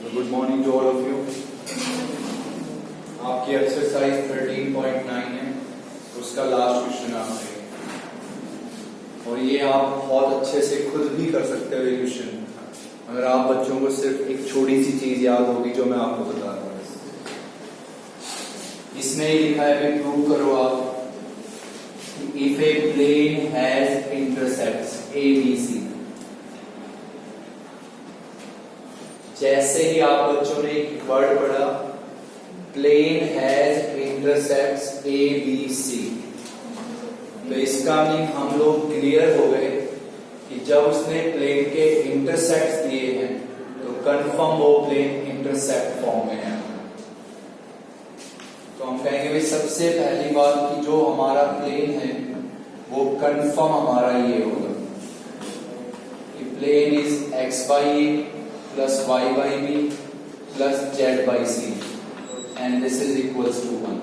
Good morning to all of you. आपकी exercise 13.9 है, उसका लास्ट क्वेश्चन आप करें और ये आप बहुत अच्छे से खुद भी कर सकते हो ये क्वेश्चन, अगर आप बच्चों को सिर्फ एक छोटी सी चीज याद होगी जो मैं आपको बता रहा हूँ। इसमें ही लिखा है, अभी प्रूव करो आप, if a plane has intercepts a b c. जैसे ही आप बच्चों ने एक वर्ड पढ़ा, plane has intercepts a b c, तो इसका मीनिंग हम लोग क्लियर हो गए कि जब उसने प्लेन के इंटरसेप्ट्स दिए हैं तो कंफर्म वो प्लेन इंटरसेप्ट फॉर्म में है। तो हम कहेंगे भाई सबसे पहली बात कि जो हमारा प्लेन है वो कंफर्म हमारा ये होगा कि plane is x by a plus y by b plus z by c and this is equals to 1।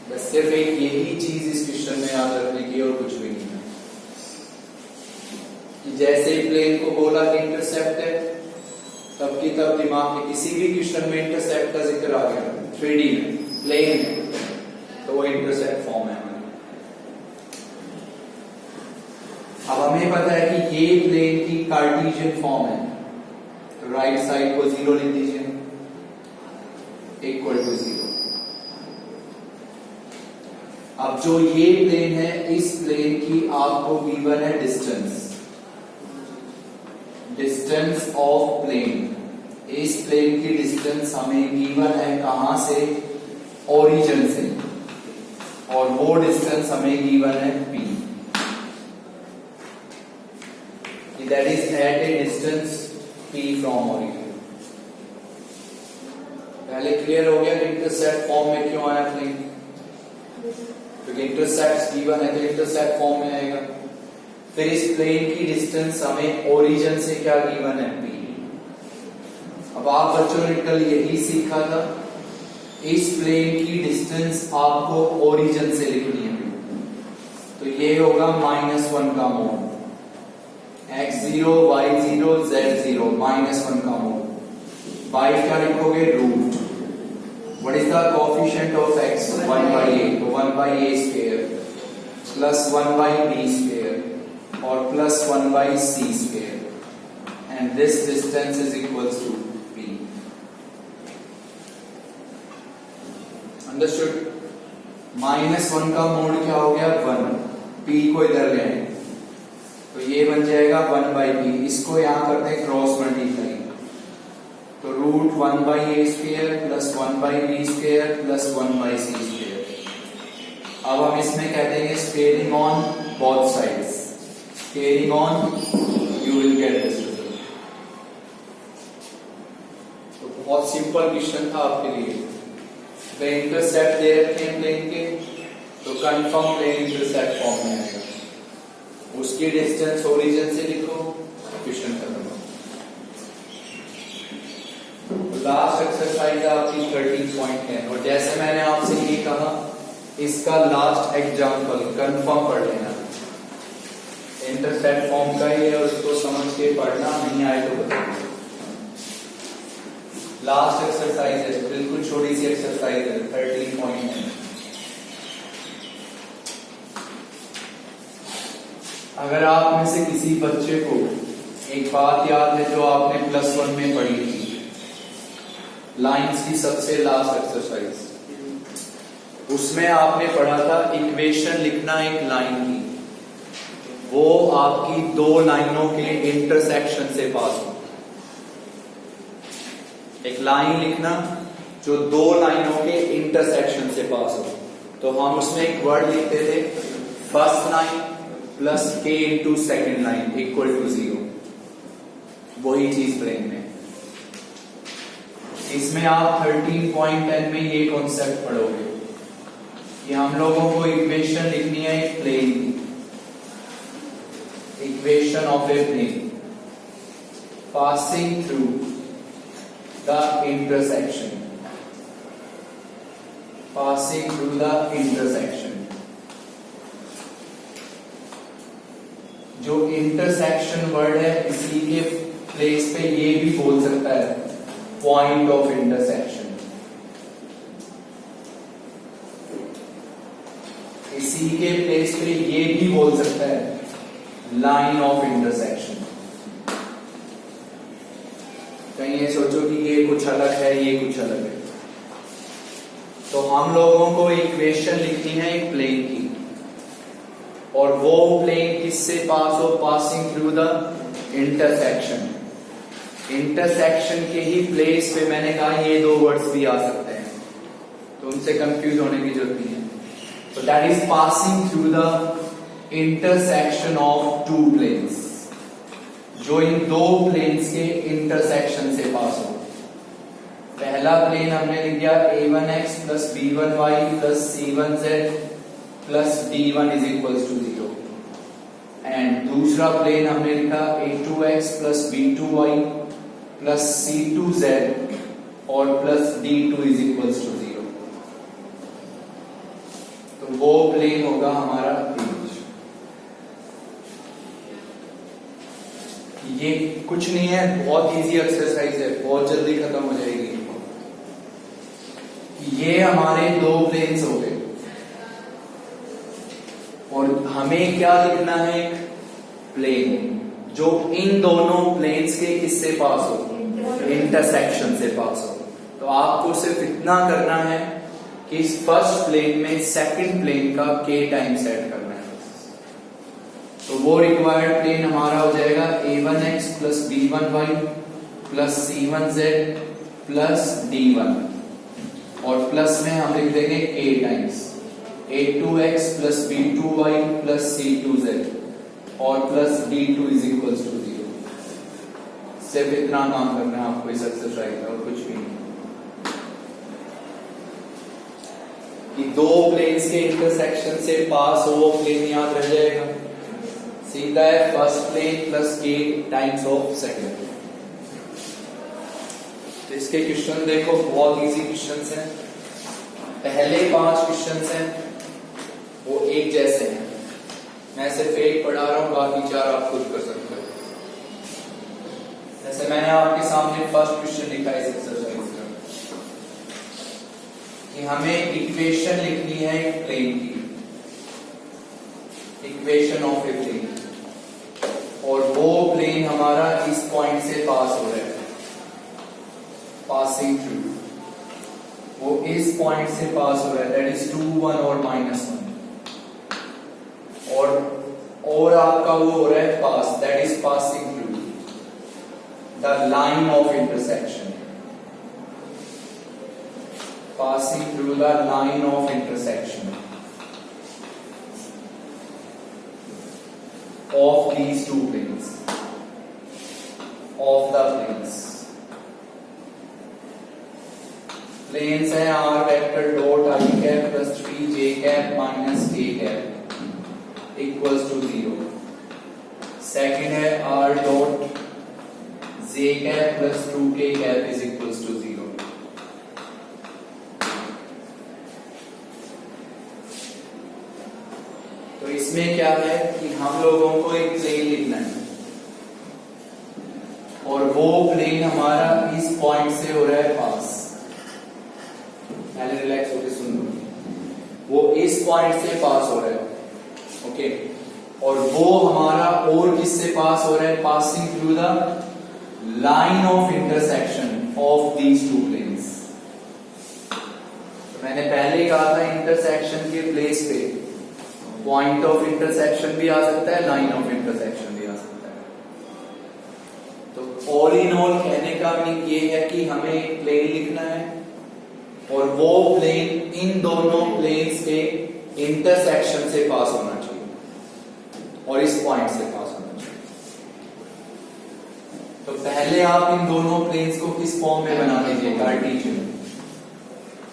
बस सिर्फ एक यही चीज इस क्वेश्चन में याद रखने की और कुछ भी नहीं है कि जैसे ही प्लेन को बोला कि इंटरसेप्ट है, तब की तब दिमाग में किसी भी क्वेश्चन में इंटरसेप्ट का जिक्र आ गया, 3D में प्लेन है तो वो इंटरसेप्ट फॉर्म है। अब हमें पता है कि ये प्लेन की कार्टेशियन फॉर्म है, तो राइट साइड को 0 लिख दीजिए, इक्वल टू 0। अब जो ये प्लेन है, इस प्लेन की आपको गिवन है डिस्टेंस ऑफ प्लेन। इस प्लेन की डिस्टेंस हमें गिवन है कहां से? ओरिजिन से, और वो डिस्टेंस हमें गिवन है p, that is at a distance p from origin। पहले क्लियर हो गया कि इंटरसेप्ट फॉर्म में क्यों आया प्लेन, क्योंकि इंटरसेप्ट गिवन है तो इंटरसेप्ट फॉर्म में आएगा। फिर इस प्लेन की डिस्टेंस हमें ओरिजिन से क्या गिवन है? p। अब आप बच्चों ने कल यही सीखा था, इस प्लेन की डिस्टेंस आपको ओरिजिन से लिखनी है, तो ये होगा -1 का मोड, x0 y0 z0 -1 का मोड। बाई क्या लिखोगे? Root. What is the coefficient of x? 1/a, तो 1/a square plus 1/b square और plus 1/c square and this distance is equals to p। Understood? -1 का मोड क्या हो गया? 1। p को इधर ले आए तो ये बन जाएगा 1/b। इसको यहां करते हैं क्रॉस मल्टीप्लाई, तो root 1/a square plus 1/b square plus 1/c square. अब हम इसमें कह देंगे squaring on both sides, squaring on you will get this result. तो बहुत सिंपल क्वेश्चन था आपके लिए। वे इंटरसेप्ट दे रखे हैं प्लेन के, तो कंफर्म प्लेन इंटरसेप्ट फॉर्म में आएगा, उसकी डिस्टेंस ओरिजिन से लिखो, क्वेश्चन खत्म। लास्ट एक्सरसाइज आपकी 13.10, और जैसे मैंने आपसे ये कहा, इसका लास्ट एग्जांपल कंफर्म पढ़ लेना, इंटरसेप्ट फॉर्म का ही है और उसको समझ के पढ़ना, नहीं आए तो बताओ। लास्ट एक्सरसाइज है, बिल्कुल छोटी सी एक्सरसाइज है, 13.10। अगर आप में से किसी बच्चे को एक बात याद है जो आपने +1 में पढ़ी थी, लाइंस की सबसे लास्ट एक्सरसाइज, उसमें आपने पढ़ा था इक्वेशन लिखना एक लाइन की, वो आपकी दो लाइनों के इंटरसेक्शन से पास हो। एक लाइन लिखना जो दो लाइनों के इंटरसेक्शन से पास हो, तो हम उसमें एक वर्ड लिखते थे, first line plus k into second line equal to 0। वही चीज प्लेन में। इसमें आप 13.10 में ये कॉन्सेप्ट पढ़ोगे कि हम लोगों को इक्वेशन लिखनी है एक प्लेन की, equation of a plane passing through the intersection, passing through the intersection. जो इंटरसेक्शन वर्ड है इसी के प्लेस पे ये भी बोल सकता है पॉइंट ऑफ इंटरसेक्शन, इसी के प्लेस पे ये भी बोल सकता है लाइन ऑफ इंटरसेक्शन। कहीं ये सोचो कि ये कुछ अलग है, ये कुछ अलग है। तो हम लोगों को इक्वेशन लिखनी है एक प्लेन की, और वो प्लेन किससे पास हो, passing through the intersection. Intersection के ही प्लेस पे मैंने कहा ये दो वर्ड्स भी आ सकते हैं, तो उनसे कंफ्यूज होने की जरूरत नहीं है। तो that is passing through the intersection of two planes, जो इन दो प्लेन्स के इंटरसेक्शन से पास हो। पहला प्लेन हमने लिख दिया a1x plus b1y plus c1z plus d1 is equals to 0, and दूसरा प्लेन हमने लिखा a2x plus b2y plus c2z और plus d2 is equals to 0। तो वो प्लेन होगा हमारा बीच। ये कुछ नहीं है, बहुत इजी एक्सरसाइज है, बहुत जल्दी खत्म हो जाएगी। ये हमारे दो प्लेन्स हो गए, और हमें क्या लिखना है, एक प्लेन जो इन दोनों प्लेन्स के किससे पास हो, इंटरसेक्शन से पास हो। तो आपको सिर्फ इतना करना है कि इस फर्स्ट प्लेन में सेकंड प्लेन का k टाइम सेट करना है। तो वो रिक्वायर्ड प्लेन हमारा हो जाएगा a1x plus b1y plus c1z plus d1, और प्लस में हम लिख देंगे k times a2x plus b2y plus c2z और plus d2 is equals to 0। सिर्फ इतना काम करना है आपको इस एक्सरसाइज में, और कुछ भी नहीं। कि दो प्लेन्स के इंटरसेक्शन से पास हो वो प्लेन याद रह जाएगा, सीधा है first plane plus k times of second. इसके क्वेश्चन देखो, बहुत इजी क्वेश्चंस हैं। पहले 5 क्वेश्चंस हैं वो एक जैसे हैं, मैं सिर्फ एक पढ़ा रहा हूं, बाकी 4 आप खुद कर सकते हो। जैसे मैंने आपके सामने फर्स्ट क्वेश्चन लिखा है इस एक्सरसाइज का, कि हमें इक्वेशन लिखनी है एक प्लेन की, इक्वेशन ऑफ ए प्लेन, और वो प्लेन हमारा इस पॉइंट से पास हो रहा है, पासिंग थ्रू, वो इस पॉइंट से पास हो रहा है, दैट इज 2 1 और -1, और आपका वो हो रहा है pass, that is passing through the line of intersection, passing through the line of intersection of these two planes, of the planes. Planes है r vector dot I cap plus 3j cap minus k cap equals to 0. Second है r dot j cap plus 2k cap is equals to 0. तो इसमें क्या है कि हम लोगों को एक प्लेन लिखना है, और वो प्लेन हमारा इस पॉइंट से हो रहा है पास। पहले रिलैक्स होकर सुन लो, वो इस पॉइंट से पास हो रहा है, ओके, और वो हमारा और किससे पास हो रहा है, passing through the line of intersection of these two planes. मैंने पहले कहा था इंटरसेक्शन के प्लेस पे पॉइंट ऑफ इंटरसेक्शन भी आ सकता है, लाइन ऑफ इंटरसेक्शन भी आ सकता है। तो ऑल इन ऑल कहने का मीनिंग ये है कि हमें एक प्लेन लिखना है, और वो प्लेन इन दोनों प्लेन्स के इंटरसेक्शन से पास होना चाहिए, और इस पॉइंट से पास होना चाहिए। तो पहले आप इन दोनों प्लेन्स को किस फॉर्म में बना लीजिए, कार्टेशियन।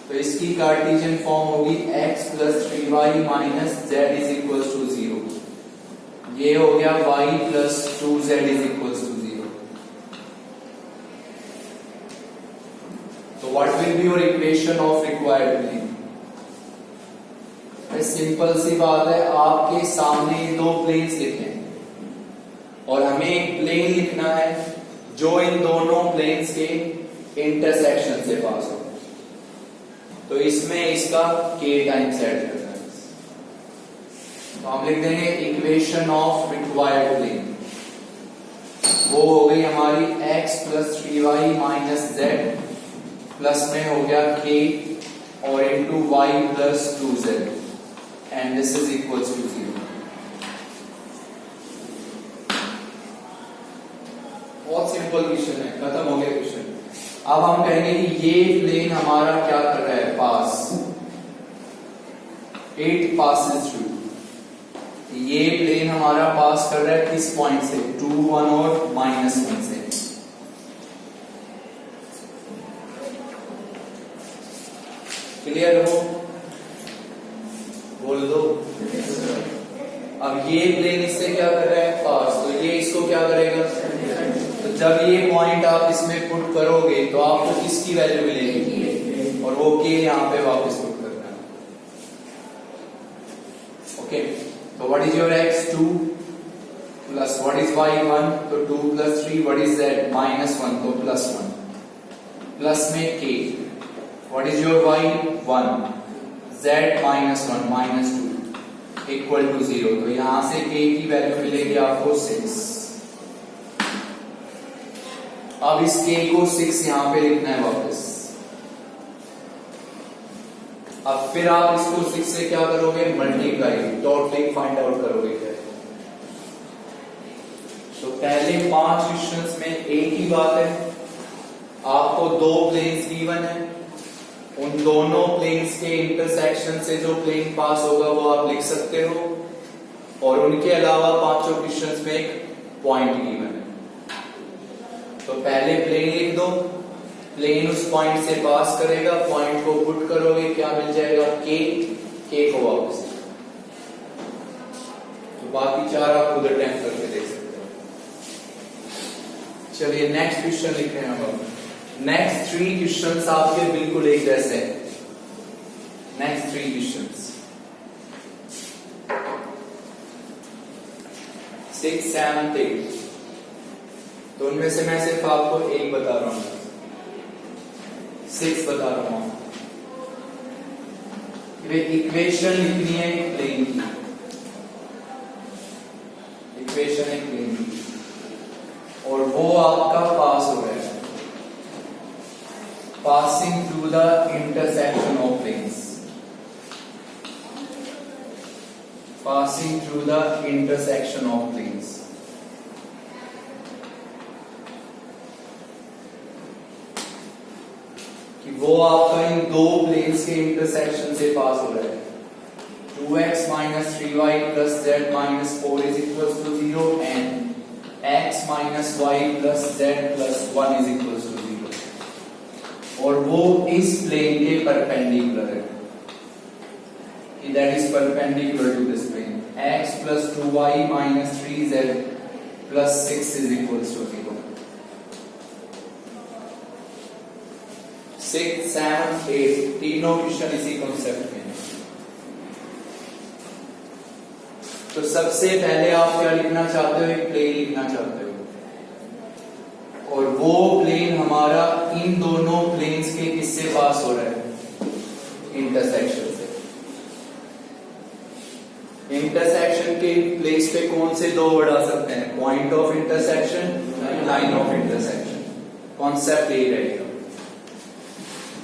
तो इसकी कार्टेशियन फॉर्म होगी x plus 3y minus z is equal to 0। ये हो गया y plus 2z is equal to 0। तो what will be your equation of required plane? Simple सी बात है, आपके सामने दो प्लेन्स लिखे हैं, और हमें एक प्लेन लिखना है जो इन दोनों प्लेन्स के इंटरसेक्शन से पास हो। तो इसमें इसका k टाइम्स ऐड करना है। तो हम लिख देंगे इक्वेशन ऑफ रिक्वायर्ड प्लेन, वो हो गई हमारी x plus 3y minus z plus में हो गया k और into y plus 2z and this is equals to 0। बहुत सिंपल क्वेश्चन है, खत्म हो गया क्वेश्चन। अब हम कहेंगे कि ये प्लेन हमारा क्या कर रहा है, पास, इट पासेस थ्रू। ये प्लेन हमारा पास कर रहा है किस पॉइंट से, 2, 1 और -1 से। क्लियर हो, बोल दो। अब ये प्लेन इससे क्या कर रहा है, पास, तो ये इसको क्या करेगा, तो जब ये पॉइंट आप इसमें पुट करोगे तो आपको किसकी वैल्यू मिलेगी, और वो के यहाँ पे वापस पुट करना है। ओके, तो what is your x 2 plus what is y 1, तो 2 प्लस 3, व्हाट इज z -1, तो +1 प्लस में k, what is your y 1, z -1 -2 equal to 0। तो यहां से k की वैल्यू मिलेगी आपको 6। अब इस k को 6 यहां पे लिखना है वापस। अब फिर आप इसको 6 से क्या करोगे, मल्टीप्लाई, टोटली फाइंड आउट करोगे क्या। तो पहले 5 क्वेश्चंस में एक ही बात है, आपको 2 प्लेन्स गिवन है, उन दोनों प्लेन्स के इंटरसेक्शन से जो प्लेन पास होगा वो आप लिख सकते हो, और उनके अलावा 5 क्वेश्चंस में एक पॉइंट गिवन है। तो पहले प्लेन लिख दो, प्लेन उस पॉइंट से पास करेगा, पॉइंट को पुट करोगे, क्या मिल जाएगा, k को वापस। तो बाकी 4 आप खुद अटेम्प्ट करके देख सकते हो। चलिए नेक्स्ट क्वेश्चन लिख रहे हैं हम। नेक्स्ट 3 क्वेश्चंस आपके बिल्कुल एक जैसे हैं। नेक्स्ट 3 क्वेश्चंस 6, 7, 8, तो उनमें से मैं सिर्फ आपको एक बता रहा हूं, 6 बता रहा हूं। इक्वेशन लिखनी है प्लेन की, इक्वेशन है प्लेन की, और वो आपका पास हो रहा है, passing through the intersection of planes, passing through the intersection of planes। कि वो आपका इन 2 प्लेन्स के इंटरसेक्शन से पास हो रहा है। 2x minus 3y plus z minus 4 is equals to 0 and x minus y plus z plus 1 is equals to 0, और वो इस प्लेन के परपेंडिकुलर है, that is perpendicular to this plane। x plus 2y minus 3z plus 6 is equals to 0। 6, 7, 8 तीनों question इसी concept में। तो सबसे पहले आप क्या लिखना चाहते हो, एक प्लेन लिखना चाहते हो, और वो प्लेन हमारा इन दोनों प्लेन्स के किससे पास हो रहा है, इंटरसेक्शन से। इंटरसेक्शन के प्लेस पे कौन से 2 वर्ड आ सकते हैं, point of intersection, line of intersection. Concept यही रहेगा।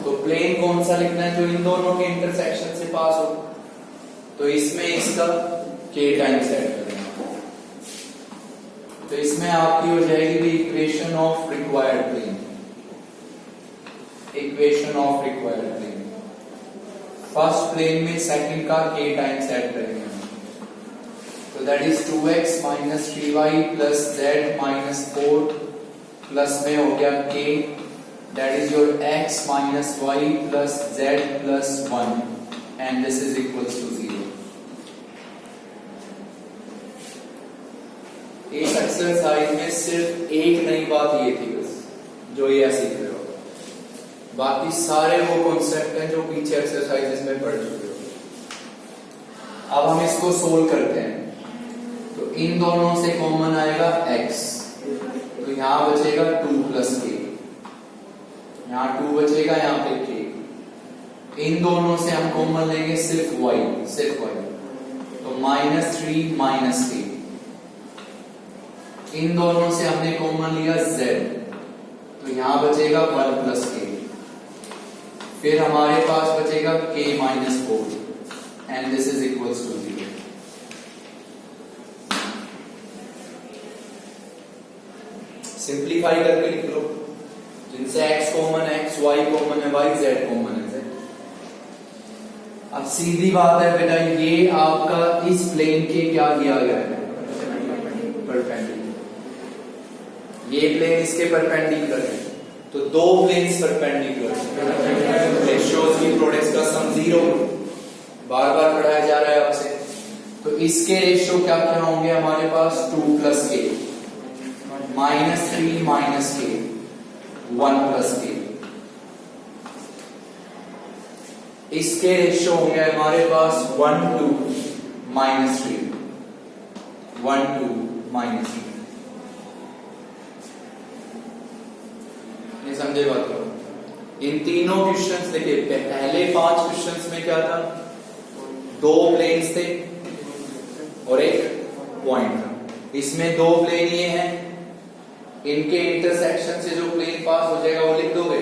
तो प्लेन कौन सा लिखना है, जो इन दोनों के इंटरसेक्शन से पास हो, तो इसमें इसका k टाइम्स ऐड करेंगे। तो इसमें आपकी हो जाएगी equation of required plane, equation of required plane. First plane में सेकंड का k टाइम्स ऐड करेंगे, तो that is 2x minus 3y plus z minus 4 plus में हो गया k, that is your x minus y plus z plus 1 and this is equals to 0। इस exercise में सिर्फ एक नई बात ये थी बस, जो ये सीख रहे हो, बाकी सारे वो कॉन्सेप्ट हैं जो पीछे एक्सरसाइजेस में पढ़ चुके हो। अब हम इसको सोल्व करते हैं। तो इन दोनों से कॉमन आएगा x, तो यहां बचेगा 2 प्लस k, यहां 2 बचेगा, यहां पे k। इन दोनों से हम कॉमन लेंगे सिर्फ y, तो -3 माइनस k। इन दोनों से हमने कॉमन लिया z, तो यहां बचेगा 1 प्लस k। फिर हमारे पास बचेगा k minus 4 and this is equals to 0। Simplify करके लिख लो, जिनसे x कॉमन है x, y कॉमन है y, z कॉमन है z। अब सीधी बात है बेटा, ये आपका इस प्लेन के क्या किया गया है, परपेंडिकुलर। ये प्लेन इसके परपेंडिकुलर है, तो दो प्लेन्स परपेंडिकुलर, रेशियोज की प्रोडक्ट्स का सम 0, बार बार पढ़ाया जा रहा है आपसे। तो इसके रेशियो क्या क्या होंगे हमारे पास, 2 plus k, -3 minus k, 1 plus k। इसके रेशियो होंगे हमारे पास 1 2 माइनस 3, 1 2 माइनस 3। ये समझे बात को? इन तीनों क्वेश्चंस देखिए, पहले 5 क्वेश्चंस में क्या था, 2 प्लेन्स थे और एक पॉइंट था। इसमें 2 प्लेन ये हैं, इनके इंटरसेक्शन से जो प्लेन पास हो जाएगा वो लिख दोगे।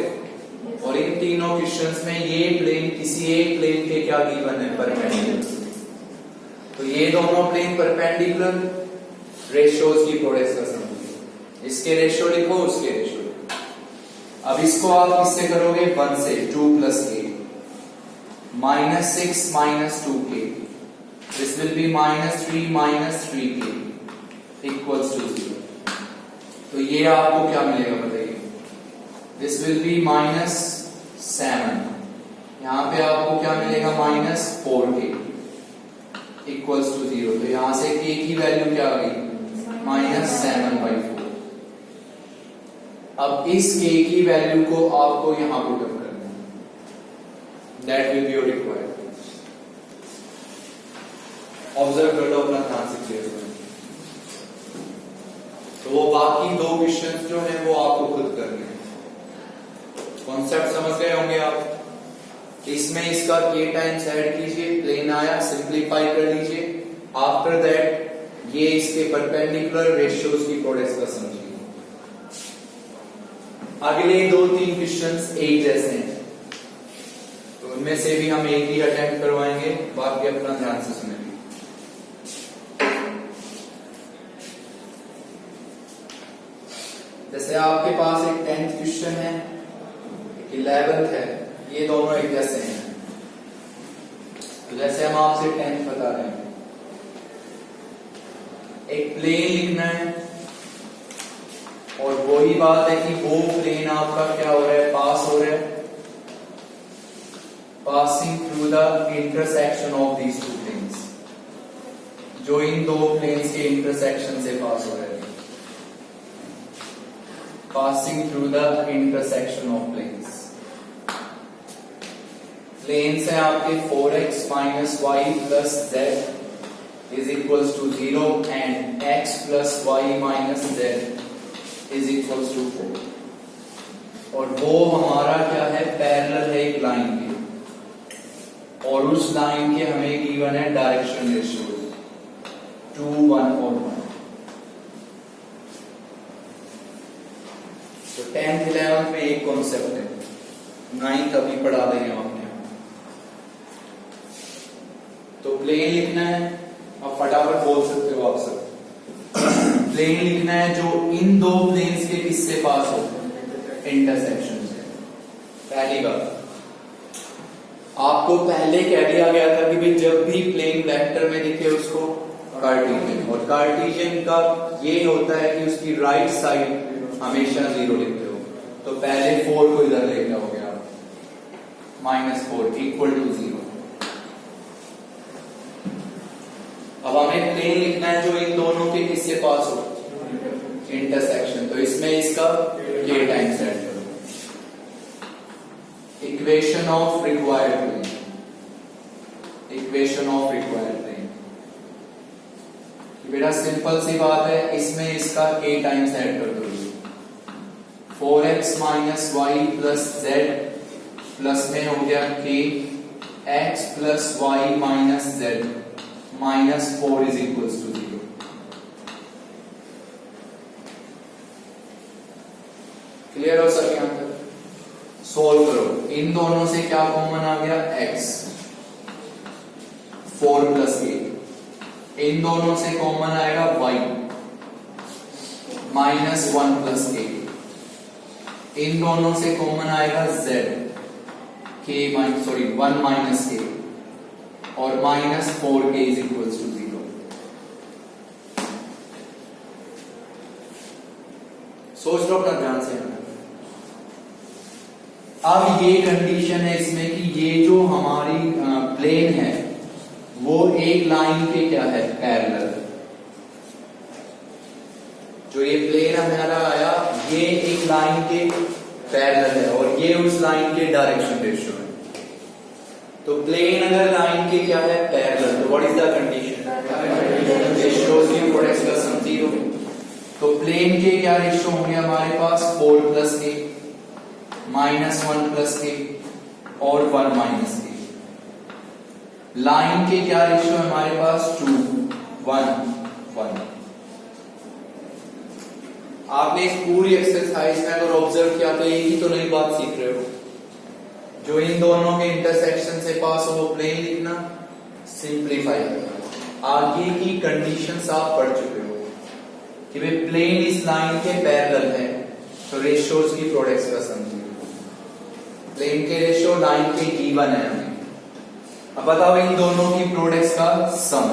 और इन तीनों क्वेश्चंस में ये प्लेन किसी एक प्लेन के क्या गिवन है, परपेंडिकुलर। तो ये दोनों प्लेन परपेंडिकुलर, रेशियोज की प्रोडक्ट्स का सम। इसके रेशियो लिखो, उसके रेशियो। अब इसको आप किससे करोगे, 1 से, 2 plus k, -6 minus 2k, this will be -3 minus 3k equals to 0। तो ये आपको क्या मिलेगा बताइए, दिस विल बी -7, यहां पे आपको क्या मिलेगा, -4k इक्वल्स टू 0। तो यहां से k की वैल्यू क्या आ गई, -7/4। अब इस k की वैल्यू को आपको यहां पुट अप करना है, that will be your required. Observe कर लो अपना ध्यान से, क्लियर करो। तो वो बाकी 2 क्वेश्चंस जो है वो आपको खुद करने हैं। कॉन्सेप्ट समझ गए होंगे आप। इसमें इसका k टाइम्स ऐड कीजिए, प्लेन आया, सिंप्लीफाई कर लीजिए। आफ्टर दैट ये इसके परपेंडिकुलर, रेशियोज की प्रोडक्ट्स का समझिए। अगले 2-3 क्वेश्चंस एक जैसे हैं, तो उनमें से भी हम एक ही अटेम्प्ट करवाएंगे, बाकी अपना ध्यान से सुनेंगे। जैसे आपके पास एक 10th क्वेश्चन है, एक 11th है, ये दोनों एक जैसे हैं। तो जैसे हम आपसे 10th बता रहे हैं, एक प्लेन लिखना है, और वही बात है कि वो प्लेन आपका क्या हो रहा है, पास हो रहा है, passing through the intersection of these 2 planes, जो इन 2 प्लेन्स के इंटरसेक्शन से पास हो रहा है, passing through the intersection of planes। Planes है आपके 4x minus y plus z is equals to 0 and x plus y minus z is equals to 4। और वो हमारा क्या है, पैरेलल है एक लाइन के, और उस लाइन के हमें गिवन है डायरेक्शन रेशियो 2 1 और 1। तो 10th 11th में एक कॉन्सेप्ट है, 9th अभी पढ़ा देंगे आपने। तो प्लेन लिखना है, अब फटाफट बोल सकते हो आप सब। प्लेन लिखना है जो इन 2 प्लेन्स के किससे पास हो, इंटरसेक्शन से। पहली बात, आपको पहले कह दिया गया था कि भाई जब भी प्लेन वेक्टर में दिखे उसको कार्टेशियन, और कार्टेशियन का ये होता है कि उसकी राइट साइड हमेशा 0 लिखते हो। तो पहले 4 को इधर लेके आओगे आप, -4 इक्वल टू 0। अब हमें प्लेन लिखना है जो इन दोनों के किससे पास हो, इंटरसेक्शन। तो इसमें इसका k टाइम्स ऐड करो। Equation of required plane, equation of required plane. बेटा सिंपल सी बात है, इसमें इसका k टाइम्स ऐड कर दो। 4x minus y plus z plus में हो गया k x plus y minus z minus 4 is equals to 0। Clear हो सके यहां तक? सोल्व करो, इन दोनों से क्या कॉमन आ गया x 4 प्लस k, इन दोनों से कॉमन आएगा y माइनस 1 प्लस k, इन दोनों से कॉमन आएगा z k minus 1 minus k और minus 4k is equals to 0। सोच लो अपना ध्यान से। अब ये कंडीशन है इसमें कि ये जो हमारी प्लेन है वो एक लाइन के क्या है, पैरेलल। जो ये प्लेन हमारा आया ये एक लाइन के पैरेलल है और ये उस लाइन के डायरेक्शन रेशियो है। तो प्लेन अगर लाइन के क्या है, पैरेलल, तो what is the condition? Ratios की प्रोडक्ट्स का सम 0। तो प्लेन के क्या रेशियो होंगे हमारे पास 4 plus k minus 1 plus k और 1 माइनस k। लाइन के क्या रेशियो है हमारे पास 2 1 1। आपने इस पूरी एक्सरसाइज में अगर ऑब्जर्व किया तो एक ही तो नई बात सीख रहे हो, जो इन दोनों के इंटरसेक्शन से पास हो वो प्लेन लिखना, सिंप्लीफाई करना। आगे की कंडीशंस आप पढ़ चुके हो कि भाई प्लेन इस लाइन के पैरेलल है तो रेशियोज की प्रोडक्ट्स का सम 0। प्लेन के रेशियो लाइन के गिवन है हमें। अब बताओ इन दोनों की प्रोडक्ट्स का सम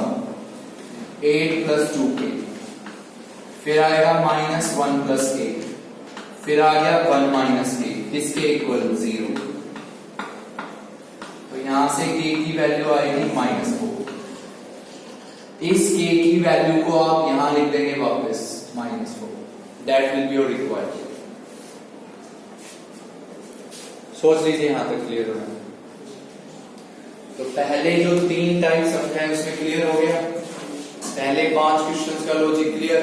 8 प्लस 2k, फिर आएगा माइनस 1 प्लस k, फिर आ गया 1 माइनस k, इसके इक्वल 0। तो यहां से k की वैल्यू आएगी माइनस 4। इस k की वैल्यू को आप यहां लिख देंगे वापस minus 4। That will be your required. सोच लीजिए यहां तक क्लियर हो रहा है? तो पहले जो 3 टाइप समझाए उसमें क्लियर हो गया। पहले 5 क्वेश्चंस का लॉजिक क्लियर,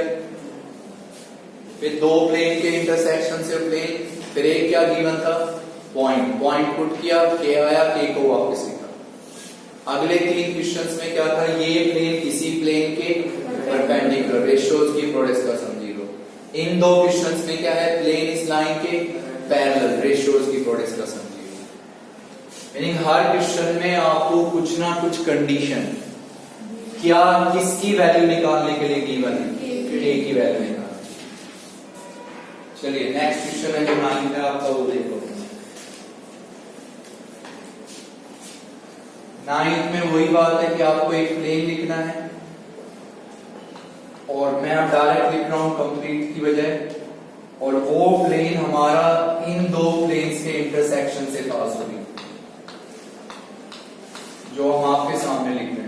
फिर 2 प्लेन के इंटरसेक्शन से प्लेन, फिर एक क्या गिवन था, पॉइंट पुट किया, k आया, k को वापस लिखा। अगले 3 क्वेश्चंस में क्या था, ये प्लेन किसी प्लेन के परपेंडिकुलर, रेशियोज की प्रोडक्ट्स का सम 0। इन 2 क्वेश्चंस में क्या है, प्लेन इस लाइन के पैरेलल, रेशियोज की प्रोडक्ट्स का सम 0। मीनिंग हर क्वेश्चन में आपको कुछ ना कुछ कंडीशन क्या किसकी वैल्यू निकालने के लिए गिवन है, k की वैल्यू निकालने। चलिए नेक्स्ट क्वेश्चन है जो 9 है आपका, वो देखो। 9 में वही बात है कि आपको एक प्लेन लिखना है और मैं अब डायरेक्ट लिख रहा हूं कंप्लीट की बजाय, और वो प्लेन हमारा इन 2 प्लेन्स के इंटरसेक्शन से पास होगी, जो हम आपके सामने लिख रहे हैं।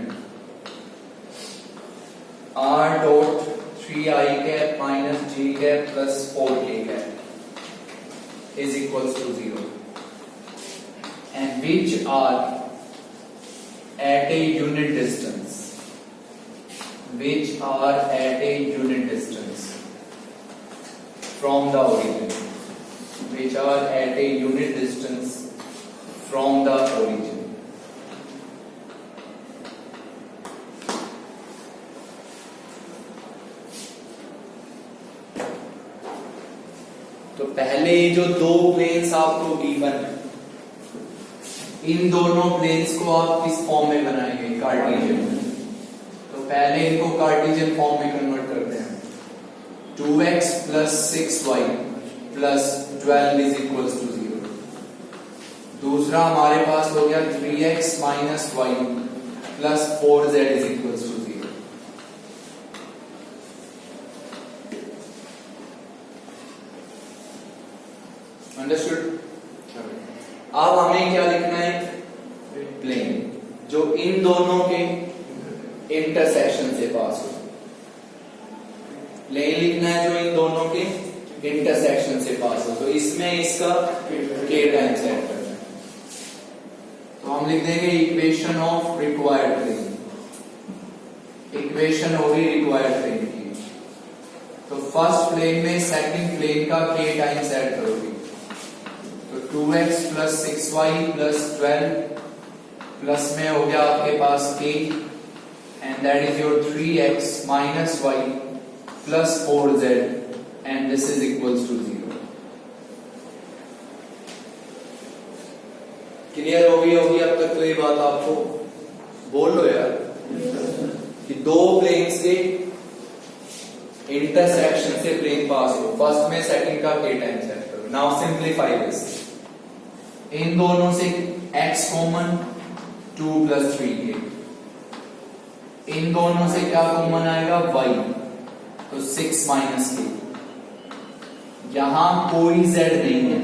r dot 3i cap minus g cap plus 4k cap is equals to 0 and which are at a unit distance, which are at a unit distance from the origin, which are at a unit distance from the origin. तो पहले जो 2 planes आपको given है, इन दोनों planes को आप किस form में बनाएंगे, कार्टेशियन। तो पहले इनको कार्टेशियन फॉर्म में कन्वर्ट करते हैं। 2x plus 6y plus 12 is equals to 0। दूसरा हमारे पास हो गया 3x minus y plus 4z is equals to 0। Understood? अब हमें क्या लिखना है, प्लेन जो इन दोनों के इंटरसेक्शन से पास हो। प्लेन लिखना है जो इन दोनों के इंटरसेक्शन से पास हो, तो इसमें इसका k टाइम्स ऐड करना है। तो हम लिख देंगे इक्वेशन ऑफ रिक्वायर्ड प्लेन। इक्वेशन होगी रिक्वायर्ड प्लेन की। तो फर्स्ट प्लेन में सेकंड प्लेन का k टाइम्स ऐड करोगे, तो 2x plus 6y plus 12 plus में हो गया आपके पास k and that is your 3x minus y plus 4z and this is equals to 0। Clear होगी अब तक तो ये बात आपको? बोल लो यार कि दो प्लेन्स के इंटरसेक्शन से प्लेन पास हो, फर्स्ट में सेकंड का k टाइम्स ऐड करो। नाउ सिंप्लीफाई दिस, इन दोनों से x कॉमन 2 प्लस 3k, इन दोनों से क्या कॉमन आएगा y, तो 6 माइनस k, यहां कोई z नहीं है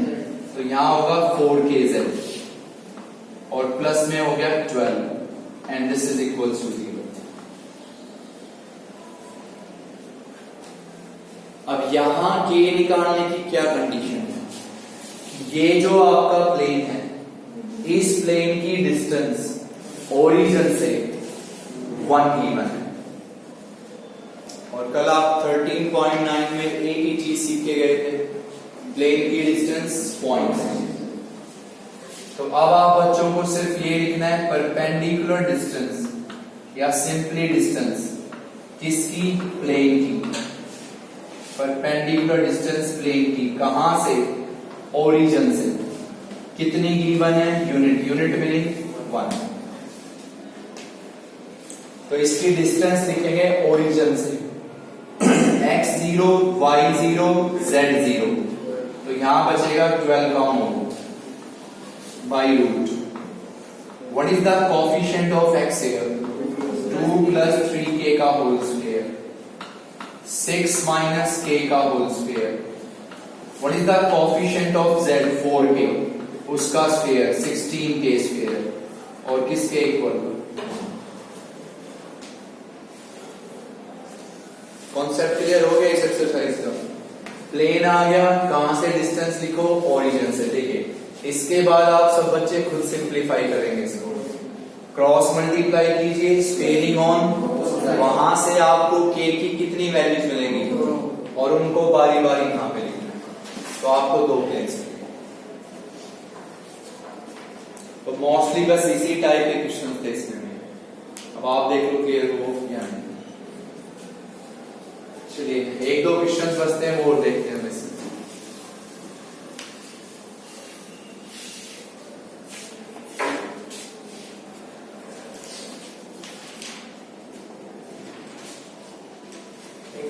तो यहां होगा 4kz और प्लस में हो गया 12 and this is equals to 0। अब यहां k निकालने की क्या कंडीशन है? ये जो आपका प्लेन है, इस प्लेन की डिस्टेंस ओरिजिन से 1 गिवन है, और कल आप 13.9 में एक ही चीज सीख के गए थे, प्लेन की डिस्टेंस पॉइंट्स है। तो अब आप बच्चों को सिर्फ ये लिखना है परपेंडिकुलर डिस्टेंस या सिंपली डिस्टेंस किसकी? प्लेन की। परपेंडिकुलर डिस्टेंस प्लेन की कहां से? ओरिजिन से। कितनी गिवन है? Unit meaning 1। तो इसकी डिस्टेंस लिखेंगे ओरिजिन से x0 y0 z0, तो यहां बचेगा 12 का होगा by root. What is the coefficient of x here? 2 plus 3k का whole square, 6 minus k का whole square. What is the coefficient of z? 4k, उसका square 16k square, और किसके इक्वल? कॉन्सेप्ट क्लियर हो गया इस एक्सरसाइज का? Plane आ गया, कहां से डिस्टेंस लिखो? ओरिजिन से। ठीक है, इसके बाद आप सब बच्चे खुद सिंप्लीफाई करेंगे इसको, क्रॉस मल्टीप्लाई कीजिए, स्क्वेयरिंग ऑन, वहां से आपको k की कितनी वैल्यूज मिलेंगी और उनको बारी बारी कहां पे लिखना है, तो आपको दो प्लेन्स मिलेंगे। तो मोस्टली बस इसी टाइप के क्वेश्चन थे इसमें। अब आप देख लो क्लियर हो या नहीं। चलिए एक दो क्वेश्चन बचते हैं, वो और देखते हैं वैसे।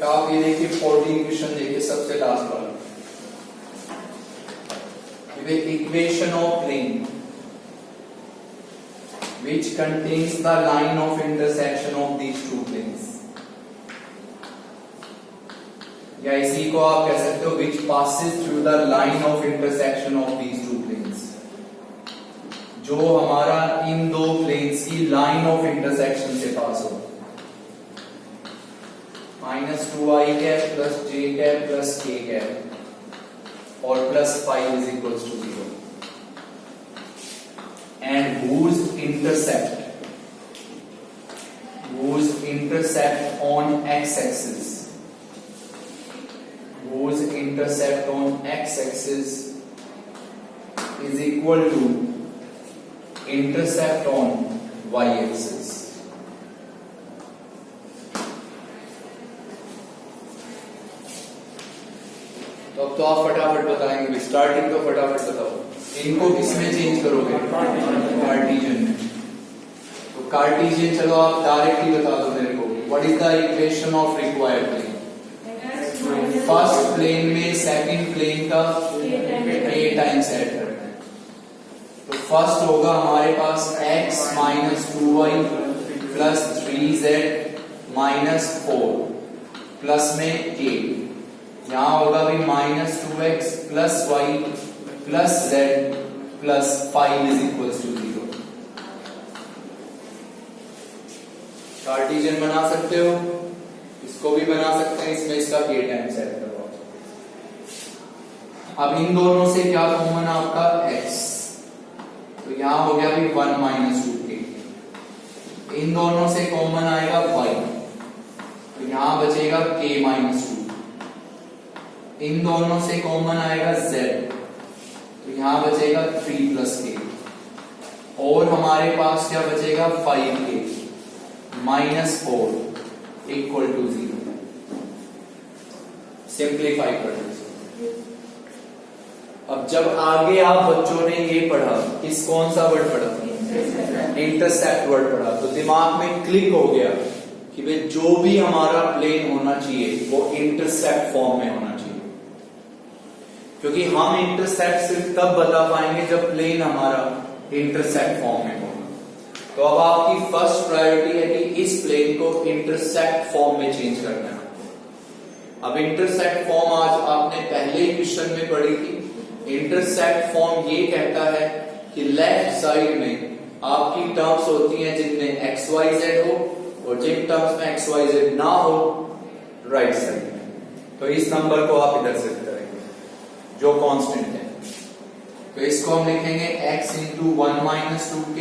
आप ये देखिए 14 क्वेश्चन देखिए, सबसे लास्ट वाला, equation of plane which contains the line of intersection of these two planes, या इसी को आप कह सकते हो which passes through the line of intersection of these two planes, जो हमारा इन दो प्लेन्स की लाइन ऑफ इंटरसेक्शन से पास हो। -2i cap plus j cap plus k cap और plus 5 is equals to 0, and whose intercept on x-axis, whose intercept on x-axis is equal to intercept on y-axis। तो अब तो आप फटाफट बताएंगे, starting तो फटाफट बताओ, इनको किसमें चेंज करोगे? कार्टेशियन में। तो कार्टेशियन चलो आप डायरेक्टली बता दो मेरे को, what is the equation of required plane? First plane में सेकंड प्लेन का k टाइम्स ऐड करना है, तो फर्स्ट होगा हमारे पास x minus 2y plus 3z minus 4 plus में k, यहां होगा भी -2x plus y plus z plus 5 is equals to 0। Cartesian बना सकते हो, इसको भी बना सकते हैं, इसमें इसका k टाइम्स ऐड करो। अब इन दोनों से क्या कॉमन आपका x, तो यहां हो गया भी 1 माइनस 2k, इन दोनों से कॉमन आएगा y, तो यहां बचेगा k माइनस 2, इन दोनों से कॉमन आएगा z, तो यहां बचेगा 3 प्लस k, और हमारे पास क्या बचेगा 5k minus 4 equal to 0। Simplify कर दीजिए। अब जब आगे आप बच्चों ने ये पढ़ा, किस कौन सा वर्ड पढ़ा, इंटरसेप्ट वर्ड पढ़ा, तो दिमाग में क्लिक हो गया कि भाई जो भी हमारा प्लेन होना चाहिए वो इंटरसेप्ट फॉर्म में होना चाहिए, क्योंकि हम इंटरसेप्ट सिर्फ तब बता पाएंगे जब प्लेन हमारा इंटरसेप्ट फॉर्म में होगा। तो अब आपकी फर्स्ट प्रायोरिटी है कि इस प्लेन को इंटरसेप्ट फॉर्म में चेंज करना है। अब इंटरसेप्ट फॉर्म आज आपने पहले ही क्वेश्चन में पढ़ी थी। इंटरसेप्ट फॉर्म ये कहता है कि लेफ्ट साइड में आपकी टर्म्स होती हैं जिनमें एक्स वाई जेड हो, और जिन टर्म्स में एक्स वाई जेड ना हो राइट साइड में। तो इस नंबर को आप इधर शिफ्ट करेंगे जो कांस्टेंट है, तो इसको हम लिखेंगे x into 1 minus 2k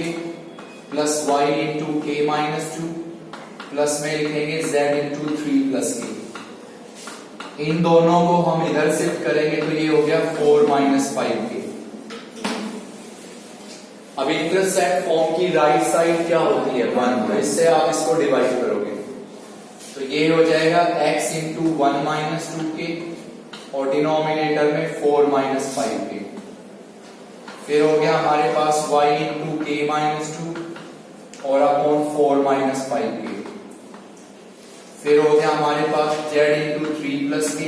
plus y into k minus 2 plus में लिखेंगे z इंटू 3 प्लस k। इन दोनों को हम इधर शिफ्ट करेंगे तो ये हो गया 4 माइनस 5k। अब इंटरसेप्ट फॉर्म की राइट साइड क्या होती है 1, तो इससे आप इसको डिवाइड करोगे तो ये हो जाएगा x इंटू 1 माइनस 2k और डिनोमिनेटर में 4 माइनस 5k। फिर हो गया हमारे पास y इंटू k माइनस 2 और अपॉन 4 माइनस 5k। फिर हो गया हमारे पास z इंटू 3 प्लस k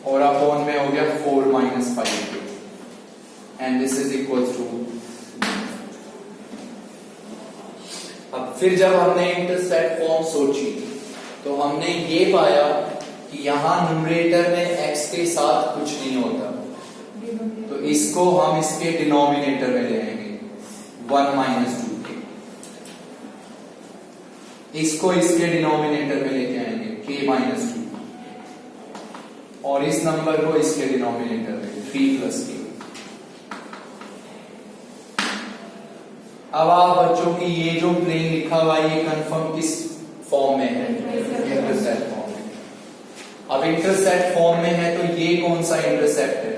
और अपॉन में हो गया 4 minus 5k, and this is equal to. अब फिर जब हमने इंटरसेप्ट फॉर्म सोची तो हमने ये पाया कि यहां न्यूमरेटर में x के साथ कुछ नहीं होता, तो इसको हम इसके डिनोमिनेटर में ले आएंगे 1 माइनस 2k, इसको इसके डिनोमिनेटर में लेके आएंगे k माइनस 2 और इस नंबर को इसके डिनोमिनेटर में 3 प्लस k। अब आप बच्चों की ये जो प्लेन लिखा हुआ है ये कंफर्म किस फॉर्म में है, इंटरसेप्ट फॉर्म में। अब इंटरसेप्ट फॉर्म में है तो ये कौन सा इंटरसेप्ट है,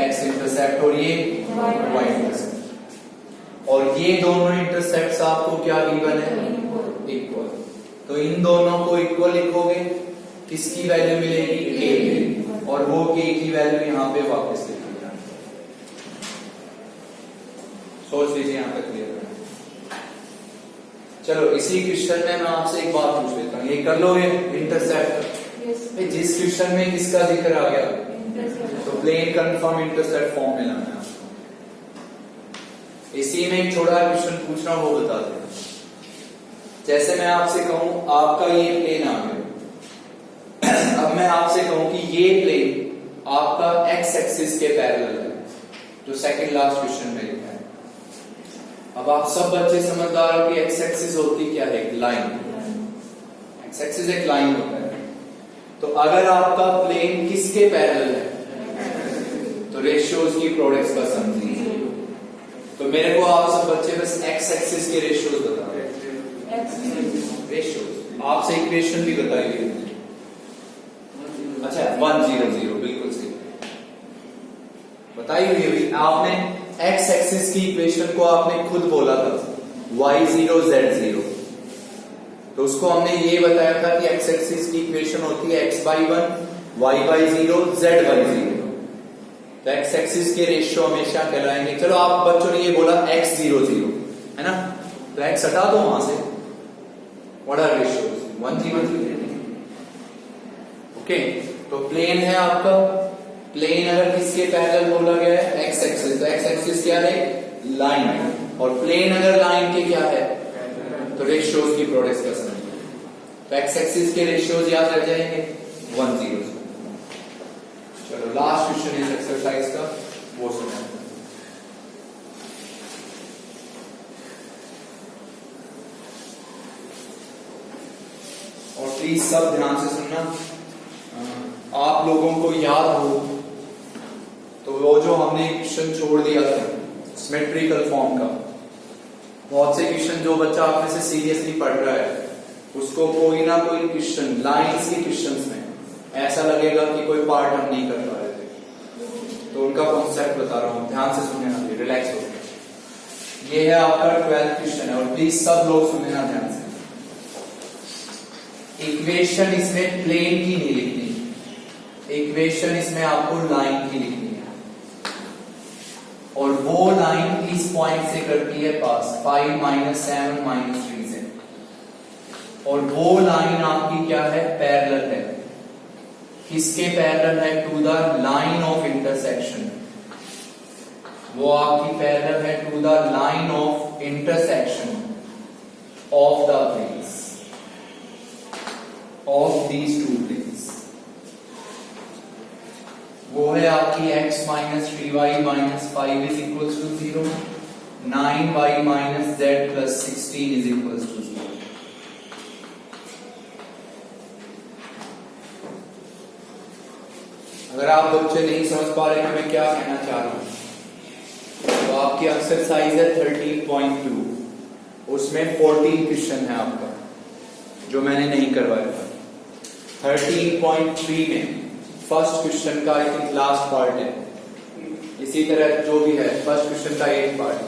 एक्स इंटरसेप्ट, और ये वाई इंटरसेप्ट, और ये दोनों इंटरसेप्ट आपको क्या गिवन है, इक्वल। तो इन दोनों को इक्वल लिखोगे, किसकी वैल्यू मिलेगी, k की, और वो k की वैल्यू यहां पे वापस लिख देना। सोच लीजिए यहां तक क्लियर है। चलो इसी क्वेश्चन में मैं आपसे एक बात पूछ लेता हूँ, ये कर लो ये इंटरसेप्ट। जिस क्वेश्चन में किसका जिक्र आ गया, तो प्लेन कंफर्म इंटरसेप्ट फॉर्म में लाना है। इसी में एक छोटा क्वेश्चन पूछ रहा हूं वो बता दें। जैसे मैं आपसे कहूं आपका ये प्लेन आ गया, अब मैं आपसे कहूं कि ये प्लेन आपका एक्स एक्सिस के पैरेलल है, जो सेकंड लास्ट क्वेश्चन में लिखा है। अब आप सब बच्चे समझदार हो कि एक्स एक्सिस होती क्या है, एक लाइन। एक्स एक्सिस एक लाइन होता है। तो अगर आपका प्लेन किसके पैरेलल है, तो रेशियोज की प्रोडक्ट्स का समझिए। तो मेरे को आप सब बच्चे बस एक्स एक्सिस के रेशियोज बता रहे, रेशियोज आपसे इक्वेशन भी बताइए। अच्छा 1 0 0 बिल्कुल सही बताइए। आपने एक्स एक्सिस की इक्वेशन को आपने खुद बोला था y0 z0, तो उसको हमने ये बताया था कि एक्स एक्सिस की इक्वेशन होती है x/1 y/0 z/0। तो एक्स एक्सिस के रेशियो हमेशा कहलाएंगे। चलो आप बच्चों ने ये बोला x0 0 है ना, तो x हटा दो वहां से, व्हाट आर रेशियोज 1 0 0। ओके, तो प्लेन है आपका, प्लेन अगर किसके पैरेलल बोला गया है, एक्स एक्सिस, तो एक्स एक्सिस क्या है, लाइन है, और प्लेन अगर लाइन के क्या है, तो रेशियोज की प्रोडक्ट्स का समझिए। तो एक्स एक्सिस के रेशियोज याद रह जाएंगे 1 0 0। चलो लास्ट क्वेश्चन इस एक्सरसाइज का वो सुना। और प्लीज सब ध्यान से सुनना। आप लोगों को याद हो तो वो जो हमने क्वेश्चन छोड़ दिया था सिमेट्रिकल फॉर्म का, बहुत से क्वेश्चन जो बच्चा आप में से सीरियसली पढ़ रहा है उसको कोई ना कोई क्वेश्चन, लाइंस के क्वेश्चंस में ऐसा लगेगा कि कोई पार्ट हम नहीं कर पा रहे थे, तो उनका कॉन्सेप्ट बता रहा हूं, ध्यान से सुनने ना, रिलैक्स हो। ये है आपका 12th क्वेश्चन है और प्लीज सब लोग सुनने ना ध्यान से। इक्वेशन इसमें प्लेन की नहीं लिखनी, इक्वेशन इसमें आपको लाइन की लिखनी है, और वो लाइन इस पॉइंट से करती है पास 5 - 7 - 3 से, और वो लाइन आपकी क्या है, पैरेलल है। किसके पैरेलल है, to the line of intersection, वो आपकी पैरेलल है to the line of intersection of the planes, of these two planes. वो है आपकी x - 3y - 5 is equals to 0, 9y - z plus 16 is equals to 0। अगर आप बच्चे नहीं समझ पा रहे कि मैं क्या कहना चाह रहा हूं, तो आपकी एक्सरसाइज है 13.2, उसमें 14 क्वेश्चन है आपका जो मैंने नहीं करवाया था। 13.3 में फर्स्ट क्वेश्चन का आई थिंक लास्ट पार्ट है, इसी तरह जो भी है फर्स्ट क्वेश्चन का एक पार्ट।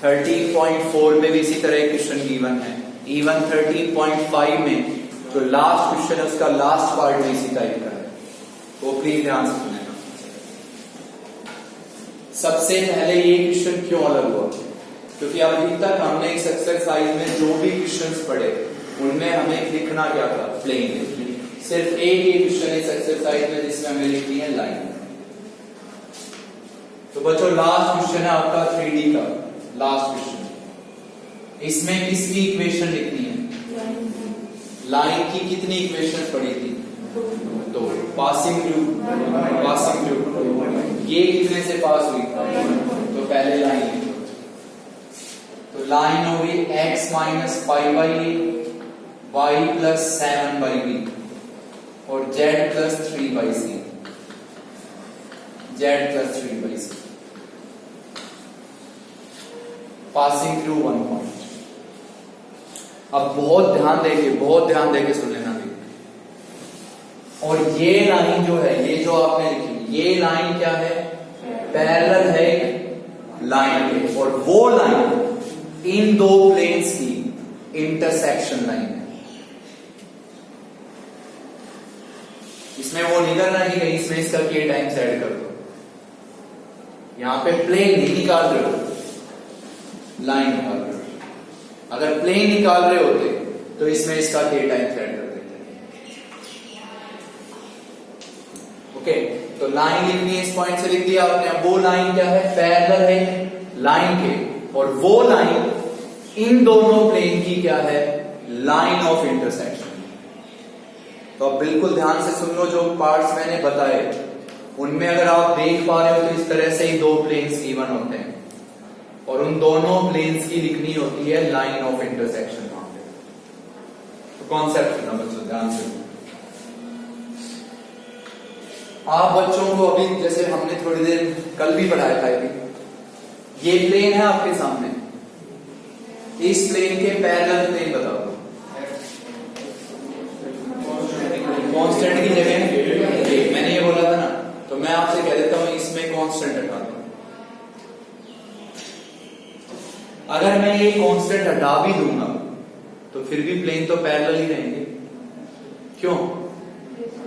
13.4 में भी इसी तरह एक क्वेश्चन गिवन है। इवन 13.5 में जो लास्ट क्वेश्चन है उसका लास्ट पार्ट भी इसी टाइप का है, वो प्लीज ध्यान से सुनेगा। सबसे पहले ये क्वेश्चन क्यों अलग हुआ, क्योंकि अभी तक हमने इस एक्सरसाइज में जो भी क्वेश्चंस पढ़े उनमें हमें लिखना क्या था, प्लेन। सिर्फ एक ही क्वेश्चन इस एक्सरसाइज में जिसमें हमें लिखनी है लाइन। तो बच्चों लास्ट क्वेश्चन है आपका 3D का लास्ट क्वेश्चन। इसमें किसकी इक्वेशन लिखनी है, लाइन की कितनी इक्वेशन पड़ी थी, तो पासिंग थ्रू, पासिंग थ्रू, ये कितने से पास हुई, तो पहले लाइन लिखो। तो लाइन होगी x - 5/a, y + 7/b और z + 3/c, z + 3/c, passing through 1 point. अब बहुत ध्यान देके सुन लेना भी। और ये लाइन जो है, ये जो आपने लिखी, ये लाइन क्या है, पैरेलल है लाइन के, और वो लाइन इन दो प्लेन्स की इंटरसेक्शन लाइन है। इसमें वो नहीं करना कि कहीं इसमें इसका k टाइम्स ऐड कर दो, यहां पे प्लेन नहीं निकाल रहे हो, लाइन निकाल रहे हो। अगर प्लेन निकाल रहे होते तो इसमें इसका k टाइम्स ऐड कर देते। ओके, तो लाइन लिखनी है, इस पॉइंट से लिख दिया आपने। वो लाइन क्या है, पैरेलल है लाइन के, और वो लाइन इन दोनों प्लेन की क्या है, लाइन ऑफ इंटरसेक्शन। तो अब बिल्कुल ध्यान से सुन लो, जो पार्ट्स मैंने बताए उनमें अगर आप देख पा रहे हो तो इस तरह से ही दो प्लेन्स गिवन होते हैं, और उन दोनों प्लेन्स की लिखनी होती है लाइन ऑफ इंटरसेक्शन। तो कॉन्सेप्ट सुना बच्चों ध्यान से। आप बच्चों को अभी जैसे हमने थोड़ी देर कल भी पढ़ाया था, ये प्लेन है आपके सामने, इस प्लेन के पैरेलल प्लेन बता दो। कांस्टेंट की जगह मैंने ये बोला था ना, तो मैं आपसे कह देता हूं इसमें कांस्टेंट हटा दो। अगर मैं ये कांस्टेंट हटा भी दूंगा तो फिर भी प्लेन तो पैरेलल ही रहेंगे। क्यों,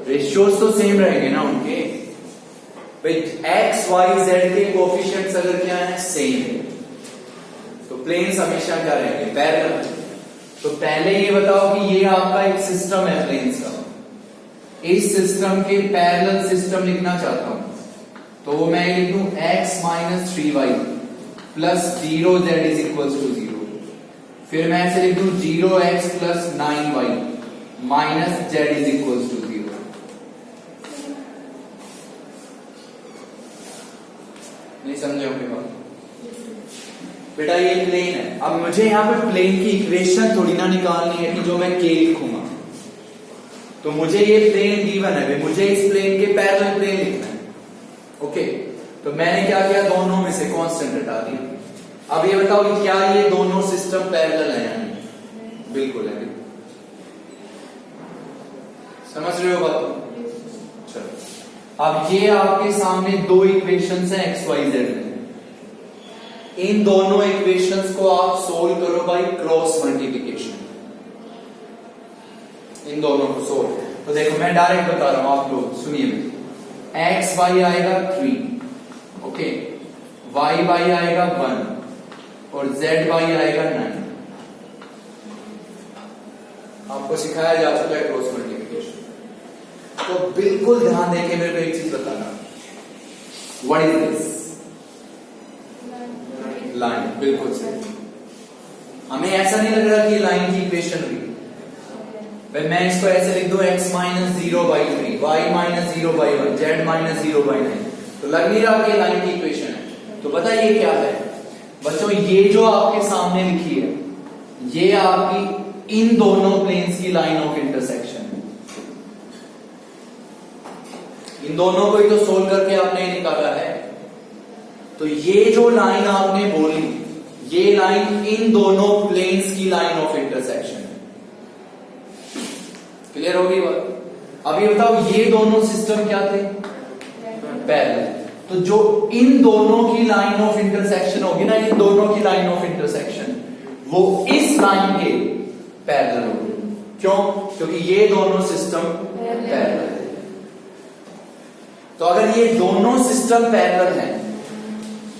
रेशियोज तो सेम रहेंगे ना उनके। एक्स वाई जेड के कोफिशिएंट्स अगर क्या है, सेम है, तो प्लेन्स हमेशा क्या रहेंगे, पैरेलल। तो पहले ये बताओ कि ये आपका एक सिस्टम है प्लेन्स का, इस सिस्टम के पैरेलल सिस्टम लिखना चाहता हूं, तो मैं लिख दूं x - 3y + 0z = 0। फिर मैं ऐसे लिख दूं 0x + 9y - z = 0। नहीं समझे होंगे बात? बेटा ये प्लेन है, अब मुझे यहां पर प्लेन की इक्वेशन थोड़ी ना निकालनी है कि जो मैं k लिखूंगा। तो मुझे ये प्लेन गिवन है, मुझे इस प्लेन के पैरेलल प्लेन लिखना है। ओके, तो मैंने क्या किया, दोनों में से कांस्टेंट हटा दिया। अब ये बताओ कि क्या ये दोनों सिस्टम पैरेलल है या नहीं? बिल्कुल है। समझ रहे हो बात? चलो, अब ये आपके सामने दो इक्वेशंस हैं एक्स वाई जेड में। इन दोनों इक्वेशंस को आप सोल्व करो बाय क्रॉस मल्टीप्लिकेशन। इन दोनों को सोल्व, तो देखो मैं डायरेक्ट बता रहा हूं, आप लोग सुनिए। एक्स वाई आएगा 3, ओके, वाई वाई आएगा 1 और जेड वाई आएगा 9। आपको सिखाया जा चुका है क्रॉस मल्टीप्लिकेशन। तो बिल्कुल ध्यान देके मेरे को एक चीज बताना, व्हाट इज दिस? लाइन। बिल्कुल सही। हमें ऐसा नहीं लग रहा कि लाइन की इक्वेशन हुई। मैं इसको ऐसे लिख दूं, x minus 0/3, y minus 0/1, z minus 0/9, तो लग नहीं रहा कि लाइन की इक्वेशन है। तो बताइए क्या है बच्चों? ये जो आपके सामने लिखी है, ये आपकी इन दोनों प्लेन्स की लाइन ऑफ इंटरसेक्शन है। इन दोनों को ही तो सोल्व करके आपने निकाला है। तो ये जो लाइन आपने बोली, ये लाइन इन दोनों प्लेन्स की लाइन ऑफ इंटरसेक्शन है। क्लियर होगी बात? अब ये बताओ, ये दोनों सिस्टम क्या थे? पैरेलल। तो जो इन दोनों की लाइन ऑफ इंटरसेक्शन होगी ना, इन दोनों की लाइन ऑफ इंटरसेक्शन, वो इस लाइन के पैरेलल होगी। क्यों? क्योंकि ये दोनों सिस्टम पैरेलल है। तो अगर ये दोनों सिस्टम पैरेलल हैं,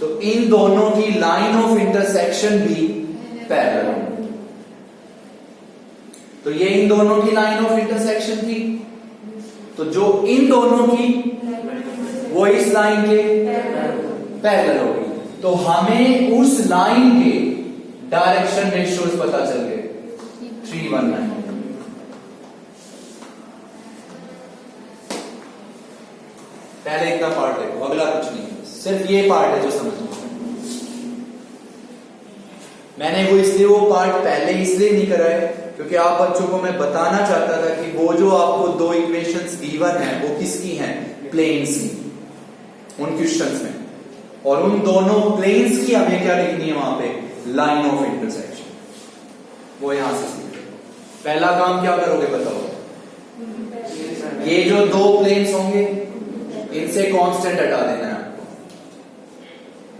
तो इन दोनों की लाइन ऑफ इंटरसेक्शन भी पैरेलल होगी। तो ये इन दोनों की लाइन ऑफ इंटरसेक्शन थी, तो जो इन दोनों की वो इस लाइन के पैरेलल होगी। तो हमें उस लाइन के डायरेक्शन रेशियोज पता चल गए, 319। पहले इतना पार्ट देखो, अगला कुछ नहीं, सिर्फ ये पार्ट है जो समझना। मैंने वो पार्ट पहले इसलिए नहीं कराया क्योंकि आप बच्चों को मैं बताना चाहता था कि वो जो आपको दो इक्वेशंस गिवन है वो किसकी हैं? प्लेन्स की, उन क्वेश्चंस में। और उन दोनों प्लेन्स की हमें क्या लिखनी है वहां पे? Line of intersection. वो यहां से सीख लो। पहला काम क्या करोगे बताओ? ये जो दो प्लेन्स होंगे इनसे कांस्टेंट हटा देना है आपको।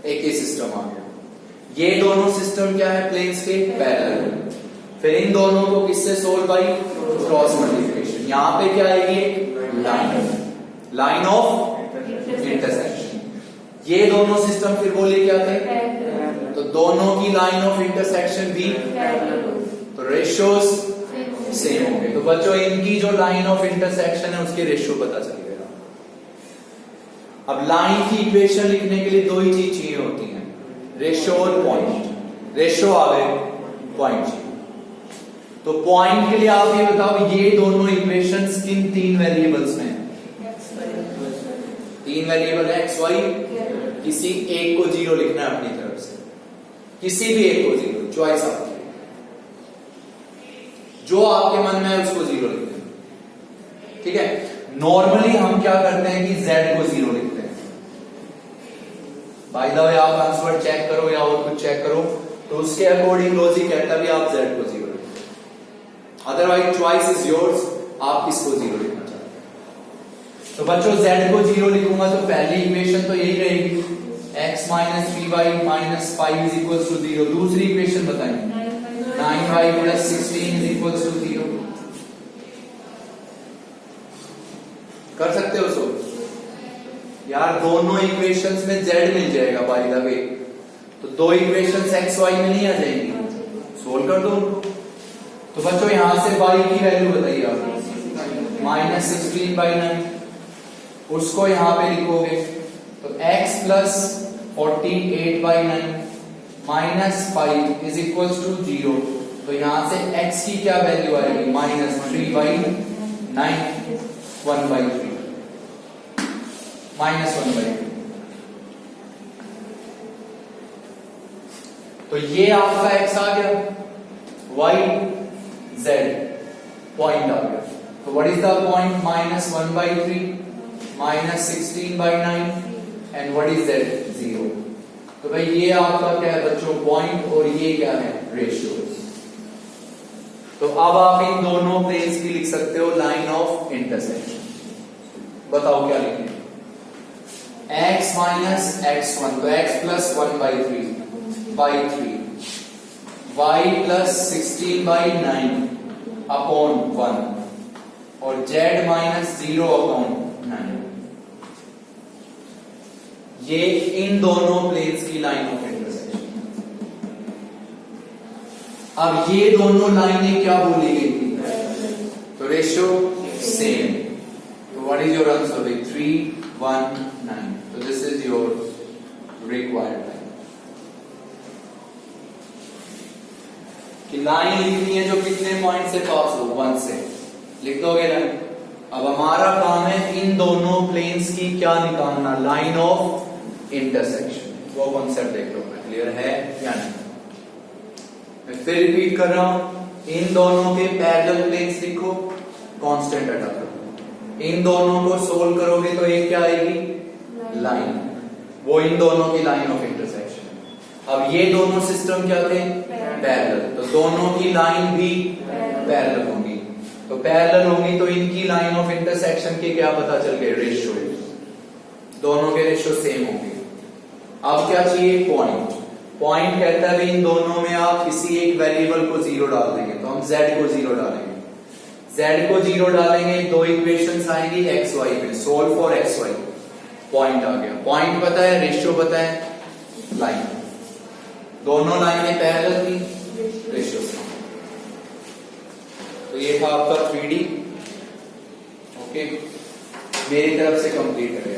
एक ही सिस्टम आ गया। ये दोनों सिस्टम क्या है? प्लेन्स के पैरेलल। फिर इन दोनों को किससे सोल्व बाई? Cross multiplication. यहां पे क्या आएगी? Line of intersection. ये दोनों सिस्टम फिर बोले क्या थे? तो दोनों की लाइन ऑफ इंटरसेक्शन भी, तो रेशियोज सेम होंगे। तो बच्चों इनकी जो लाइन ऑफ इंटरसेक्शन है उसके रेशियो पता चल गया। अब लाइन की इक्वेशन लिखने के लिए दो ही चीज चाहिए होती हैं, रेशियो और पॉइंट। रेशियो आ गए, पॉइंट चाहिए। तो पॉइंट के लिए आप ये बताओ, ये दोनों इक्वेशंस किन तीन वेरिएबल्स में? तीन वेरिएबल है, एक्स वाई। किसी एक को जीरो लिखना है अपनी तरफ से, किसी भी एक को जीरो, चॉइस आपकी, जो आपके मन में है उसको जीरो लिखते हैं। ठीक है। नॉर्मली हम क्या करते हैं कि z को जीरो लिखते हैं। बाय द वे आप आंसर चेक करो या और कुछ चेक करो, तो उसके अकॉर्डिंग लॉजिक है तभी आप z को जीरो लिखते। अदरवाइज चॉइस इज योर्स, आप किसको जीरो लिखना चाहते हैं। तो बच्चों z को जीरो लिखूंगा तो पहली इक्वेशन तो यही रहेगी, x minus 3y minus 5 is equal to 0। दूसरी इक्वेशन बताएंगे, 9y plus 16 is equal to 0। कर सकते हो सो यार? दोनों इक्वेशंस में z मिल जाएगा बाय द वे, तो दो इक्वेशंस x y में नहीं आ जाएंगी, सोल्व कर दो उनको। तो बच्चों यहां से y की वैल्यू बताइए आप, माइनस 16/9। उसको यहां पे लिखोगे तो x plus 48/9 minus 5 is equal to 0। तो यहां से x की क्या वैल्यू आएगी? Minus 3/9, 1/3, minus 1/2। तो ये आपका x आ गया, y z पॉइंट आ गया। तो what is the point? Minus 1/3 minus 16/9 and what is z? 0। तो भाई ये आपका क्या है बच्चों? पॉइंट। और ये क्या है? रेशियोज। तो अब आप इन दोनों प्लेन्स की लिख सकते हो लाइन ऑफ इंटरसेक्शन। बताओ क्या लिखें? x माइनस x1, तो x plus 1/3 y plus 16/9 upon 1 और z माइनस 0/9। ये इन दोनों प्लेन्स की लाइन ऑफ इंटरसेक्शन। अब ये दोनों लाइनें क्या बोली गई थी? तो रेशियो सेम। तो व्हाट इज योर आंसर? 3, 1, 9। तो this is your required line. कि लाइन लिखनी है जो कितने पॉइंट से पास हो? 1 से। लिख दोगे लाइन। अब हमारा काम है इन दोनों प्लेन्स की क्या निकालना? Line of intersection. वो कॉन्सेप्ट देख लो, क्लियर है या नहीं? मैं फिर रिपीट कर रहा हूं, इन दोनों के पैरेलल प्लेन्स लिखो, कांस्टेंट हटा दो। इन दोनों को सोल्व करोगे तो एक क्या आएगी? लाइन। वो इन दोनों की लाइन ऑफ इंटरसेक्शन। अब ये दोनों सिस्टम क्या थे? पैरेलल। तो दोनों की लाइन भी पैरेलल होगी। तो पैरेलल होंगी तो इनकी लाइन ऑफ इंटरसेक्शन के क्या पता चल गए? रेशियो। दोनों के रेशियो सेम होंगे। अब क्या चाहिए? पॉइंट। पॉइंट कहता है इन दोनों में आप किसी एक वेरिएबल को 0 डाल देंगे, तो हम z को 0 डालेंगे। z को 0 डालेंगे, दो इक्वेशंस आएंगी x y में। Solve for x y। Point आ गया। पॉइंट पता है, रेशियो पता है, लाइन। दोनों लाइनें पैरेलल थी, रेशियो सेम। तो ये था आपका 3D। ओके, मेरी तरफ से कंप्लीट है।